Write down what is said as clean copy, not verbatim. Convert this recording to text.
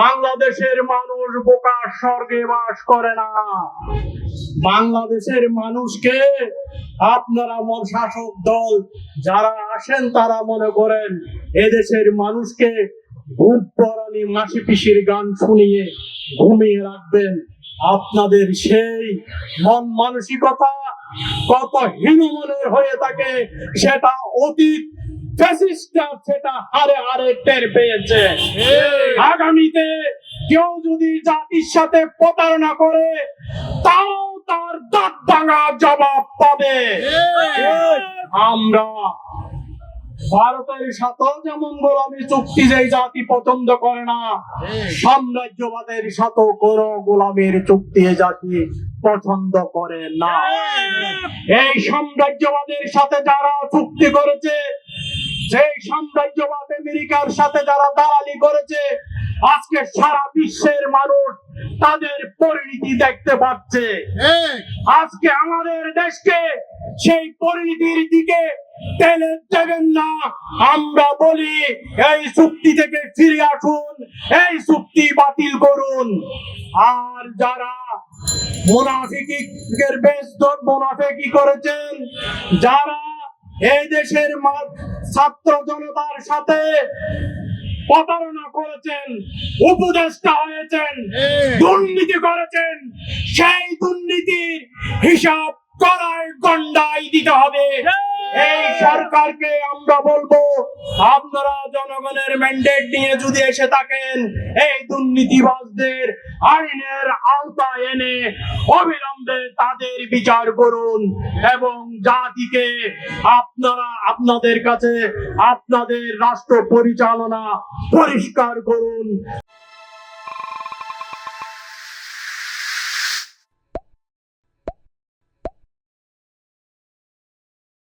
বাংলাদেশের মানুষ বোকা, স্বর্গে বাস করে না। বাংলাদেশের মানুষকে আপনারা শাসক দল যারা আসেন তারা মনে করেন এদেশের মানুষকে ঘুম পড়ানি মাসি পিসির গান শুনিয়ে ঘুমিয়ে রাখবেন। আপনাদের সেই মন মানসিকতা কত হীনমনের হয়ে থাকে সেটা অতীত ফ্যাসিস্টরা সেটা হারে হারে টের পেয়েছে। আগামীতে কেউ যদি জাতির সাথে প্রতারণা করে তাও তার দাঁত ভাঙা জবাব পাবে। আমরা ভারতের সাথেও যেমন গোলামী চুক্তি যেই জাতি পছন্দ করে না, সাম্রাজ্যবাদের সাথেও কোন গোলামীর চুক্তি জাতি পছন্দ করে না। এই সাম্রাজ্যবাদের সাথে যারা চুক্তি করেছে, সেই সাম্রাজ্যবাদ আমেরিকার সাথে যারা দালালি করেছে, আজকে সারা বিশ্বের মানুষ তাদের পরিণতি দেখতে পাচ্ছে। আজকে আমাদের দেশকে সেই পরিণতির দিকে টেনে দেবেন না। আমরা বলি এই চুক্তি থেকে ফিরে আসুন, এই চুক্তি বাতিল করুন। আর যারা মুনাফিকের বেশ মুনাফিকি করেছেন, যারা এই দেশের ছাত্র জনতার সাথে প্রতারণা করেছেন, উপদেষ্টা হয়েছেন, দুর্নীতি করেছেন, সেই দুর্নীতির হিসাব কড়াই গন্ডায় দিতে হবে। এই সরকারকে আমরা বলবো, আপনারা জনগণের ম্যান্ডেট নিয়ে যদি এসে থাকেন, এই দুর্নীতিবাজদের আইনের আওতায় এনে অবিলম্বে তাদের বিচার করুন এবং জাতিকে আপনারা আপনাদের কাছে আপনাদের রাষ্ট্র পরিচালনা পরিষ্কার করুন।